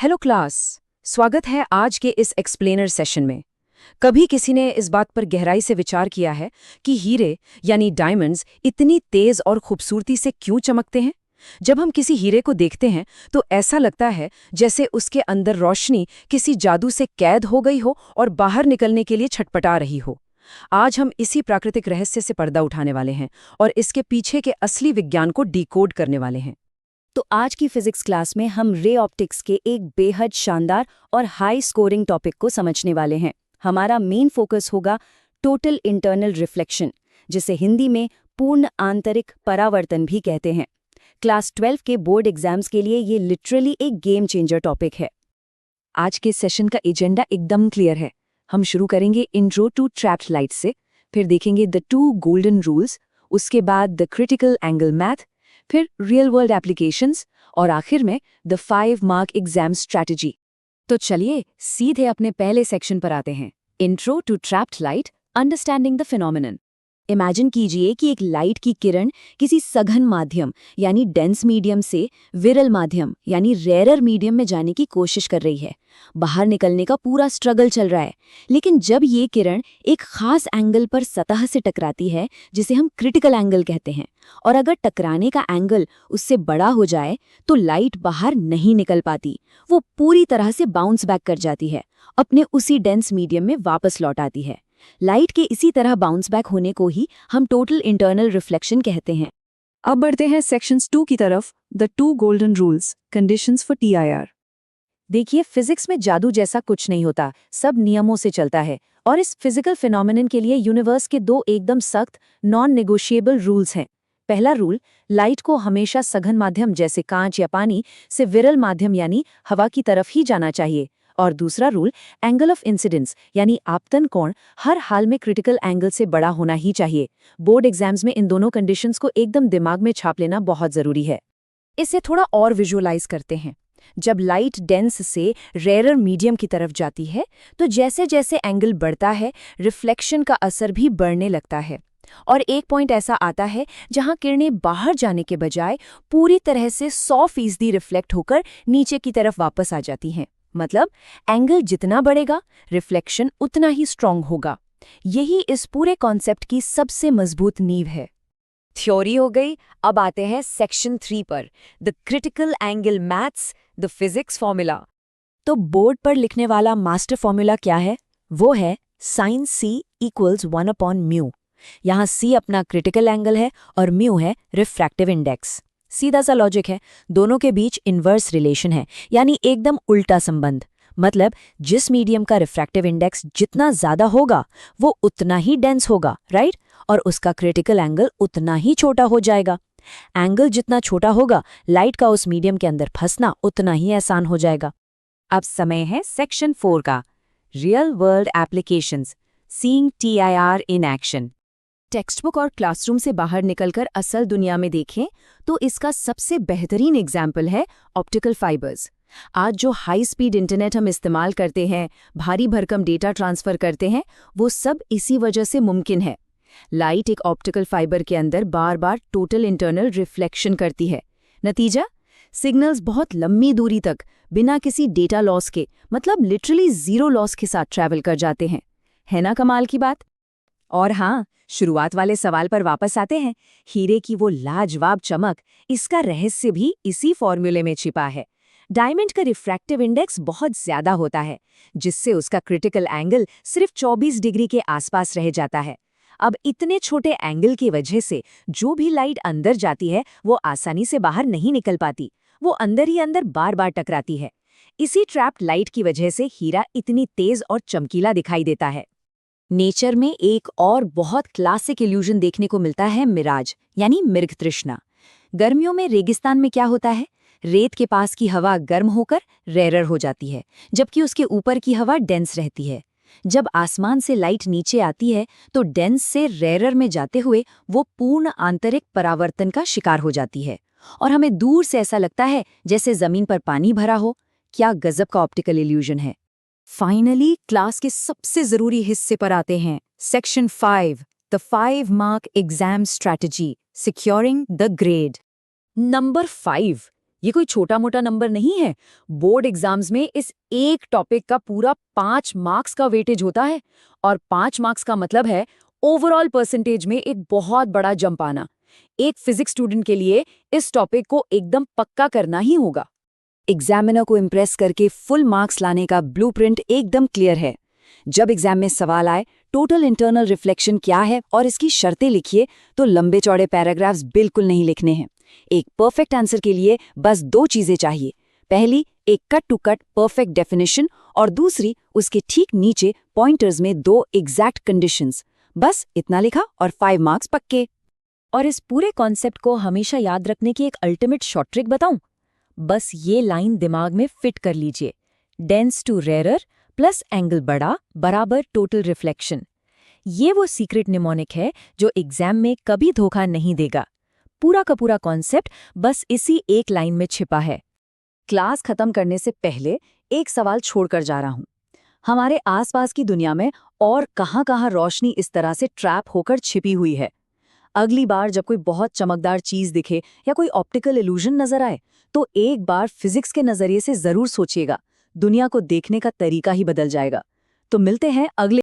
Hello class. स्वागत है आज के इस एक्सप्लेनर सेशन में। कभी किसी ने इस बात पर गहराई से विचार किया है कि हीरे यानी डायमंड्स इतनी तेज और खूबसूरती से क्यों चमकते हैं? जब हम किसी हीरे को देखते हैं तो ऐसा लगता है जैसे उसके अंदर रोशनी किसी जादू से कैद हो गई हो और बाहर निकलने के लिए छटपटा रही हो। आज हम इसी प्राकृतिक रहस्य से पर्दा उठाने वाले हैं और इसके पीछे के असली विज्ञान को डिकोड करने वाले हैं। तो आज की फिजिक्स क्लास में हम रे ऑप्टिक्स के एक बेहद शानदार और हाई स्कोरिंग टॉपिक को समझने वाले हैं। हमारा मेन फोकस होगा टोटल इंटरनल रिफ्लेक्शन, जिसे हिंदी में पूर्ण आंतरिक परावर्तन भी कहते हैं। क्लास 12 के बोर्ड एग्जाम्स के लिए ये लिटरली एक गेम चेंजर टॉपिक है। आज के सेशन का एजेंडा एकदम क्लियर है। हम शुरू करेंगे इंट्रो टू ट्रैप्ड लाइट से, फिर देखेंगे द 2 गोल्डन रूल्स, उसके बाद द क्रिटिकल एंगल मैथ, फिर रियल वर्ल्ड एप्लीकेशंस और आखिर में द 5 मार्क एग्जाम स्ट्रैटेजी। तो चलिए सीधे अपने पहले सेक्शन पर आते हैं। Intro to trapped light, understanding the phenomenon. Imagine कीजिए कि एक लाइट की किरण किसी सघन माध्यम यानी डेंस मीडियम से विरल माध्यम यानी रेयरर मीडियम में जाने की कोशिश कर रही है। बाहर निकलने का पूरा स्ट्रगल चल रहा है, लेकिन जब ये किरण एक खास एंगल पर सतह से टकराती है जिसे हम क्रिटिकल एंगल कहते हैं, और अगर टकराने का एंगल उससे बड़ा हो जाए तो लाइट बाहर नहीं निकल पाती। वो पूरी तरह से बाउंस बैक कर जाती है, अपने उसी डेंस मीडियम में वापस लौट आती है। लाइट के इसी तरह बाउंस बैक होने को ही हम टोटल इंटरनल रिफ्लेक्शन कहते हैं। अब बढ़ते हैं सेक्शंस 2 की तरफ, the 2 golden rules, conditions for TIR। देखिए, फिजिक्स में जादू जैसा कुछ नहीं होता, सब नियमों से चलता है। और इस फिजिकल फिनोमिनन के लिए यूनिवर्स के 2 एकदम सख्त नॉन नेगोशिएबल रूल्स हैं। पहला रूल, लाइट को हमेशा सघन माध्यम जैसे कांच या पानी से विरल माध्यम यानी हवा की तरफ ही जाना चाहिए। और दूसरा रूल, एंगल ऑफ इंसिडेंस यानी आपतन कोण हर हाल में क्रिटिकल एंगल से बड़ा होना ही चाहिए। बोर्ड एग्जाम्स में इन दोनों कंडीशंस को एकदम दिमाग में छाप लेना बहुत जरूरी है। इसे थोड़ा और विजुअलाइज करते हैं। जब लाइट डेंस से रेयरर मीडियम की तरफ जाती है तो जैसे जैसे एंगल बढ़ता है, रिफ्लेक्शन का असर भी बढ़ने लगता है। और एक पॉइंट ऐसा आता है जहां किरणें बाहर जाने के बजाय पूरी तरह से 100% रिफ्लेक्ट होकर नीचे की तरफ वापस आ जाती हैं। मतलब एंगल जितना बढ़ेगा, रिफ्लेक्शन उतना ही स्ट्रांग होगा। यही इस पूरे कॉन्सेप्ट की सबसे मजबूत नींव है। थ्योरी हो गई, अब आते हैं सेक्शन 3 पर, the critical angle maths, the physics formula. तो बोर्ड पर लिखने वाला मास्टर फॉर्मूला क्या है? वो है sin c = 1/μ। यहाँ c अपना क्रिटिकल एंगल है और म्यू है रिफ्रैक्टिव इंडेक्स। सीधा सा लॉजिक है, दोनों के बीच इन्वर्स रिलेशन है, यानी एकदम उल्टा संबंध। मतलब जिस मीडियम का रिफ्रैक्टिव इंडेक्स जितना ज्यादा होगा वो उतना ही डेंस होगा, राइट? और उसका क्रिटिकल एंगल उतना ही छोटा हो जाएगा। एंगल जितना छोटा होगा, लाइट का उस मीडियम के अंदर फंसना उतना ही आसान हो जाएगा। अब समय है सेक्शन 4 का, real world applications, seeing TIR in action. Text book और क्लासरूम से बाहर निकलकर असल दुनिया में देखें तो इसका सबसे बेहतरीन एग्जाम्पल है ऑप्टिकल फाइबर्स। आज जो हाई स्पीड इंटरनेट हम इस्तेमाल करते हैं, भारी भरकम डेटा ट्रांसफर करते हैं, वो सब इसी वजह से मुमकिन है। लाइट एक ऑप्टिकल फाइबर के अंदर बार बार टोटल इंटरनल रिफ्लेक्शन करती है। नतीजा, सिग्नल्स बहुत लंबी दूरी तक बिना किसी डेटा लॉस के, मतलब लिटरली जीरो लॉस के साथ ट्रैवल कर जाते हैं। है ना कमाल की बात? और हाँ, शुरुआत वाले सवाल पर वापस आते हैं। हीरे की वो लाजवाब चमक, इसका रहस्य भी इसी फॉर्मूले में छिपा है। डायमंड का रिफ्रैक्टिव इंडेक्स बहुत ज्यादा होता है, जिससे उसका क्रिटिकल एंगल सिर्फ 24 डिग्री के आसपास रह जाता है। अब इतने छोटे एंगल की वजह से जो भी लाइट अंदर जाती है वो आसानी से बाहर नहीं निकल पाती, वो अंदर ही अंदर बार बार टकराती है। इसी ट्रैप्ड लाइट की वजह से हीरा इतनी तेज और चमकीला दिखाई देता है। नेचर में एक और बहुत क्लासिक इल्यूजन देखने को मिलता है, मिराज यानी मृग तृष्णा। गर्मियों में रेगिस्तान में क्या होता है? रेत के पास की हवा गर्म होकर रेयरर हो जाती है, जबकि उसके ऊपर की हवा डेंस रहती है। जब आसमान से लाइट नीचे आती है तो डेंस से रेयरर में जाते हुए वो पूर्ण आंतरिक परावर्तन का शिकार हो जाती है, और हमें दूर से ऐसा लगता है जैसे जमीन पर पानी भरा हो। क्या गजब का ऑप्टिकल इल्यूजन है। फाइनली क्लास के सबसे जरूरी हिस्से पर आते हैं, section 5, the 5 mark exam strategy, securing the grade. Number 5, ये कोई छोटा मोटा नंबर नहीं है। बोर्ड एग्जाम्स में इस एक टॉपिक का पूरा 5 मार्क्स का वेटेज होता है, और 5 मार्क्स का मतलब है ओवरऑल परसेंटेज में एक बहुत बड़ा जंप आना। एक फिजिक्स स्टूडेंट के लिए इस टॉपिक को एकदम पक्का करना ही होगा। एग्जामिनर को इम्प्रेस करके फुल मार्क्स लाने का ब्लूप्रिंट एकदम क्लियर है। जब एग्जाम में सवाल आए टोटल इंटरनल रिफ्लेक्शन क्या है और इसकी शर्तें लिखिए, तो लंबे चौड़े पैराग्राफ्स बिल्कुल नहीं लिखने हैं। एक परफेक्ट आंसर के लिए बस 2 चीजें चाहिए। पहली, एक cut to cut perfect definition, और दूसरी, उसके ठीक नीचे पॉइंटर्स में 2 एग्जैक्ट कंडीशंस। बस इतना लिखा और 5 मार्क्स पक्के। और इस पूरे कॉन्सेप्ट को हमेशा याद रखने की एक अल्टीमेट शॉर्ट ट्रिक बताऊं? बस ये लाइन दिमाग में फिट कर लीजिए। Dense to rarer plus angle बड़ा बराबर टोटल रिफ्लेक्शन। ये वो सीक्रेट निमोनिक है जो एग्जाम में कभी धोखा नहीं देगा। पूरा का पूरा कॉन्सेप्ट बस इसी एक लाइन में छिपा है। क्लास खत्म करने से पहले एक सवाल छोड़कर जा रहा हूं। हमारे आसपास की दुनिया में और कहां-कहां रोशनी इस तरह से ट्रैप होकर छिपी हुई है? अगली बार जब कोई बहुत चमकदार चीज दिखे या कोई ऑप्टिकल इल्यूजन नजर आए, तो एक बार फिजिक्स के नजरिए से जरूर सोचिएगा। दुनिया को देखने का तरीका ही बदल जाएगा। तो मिलते हैं अगले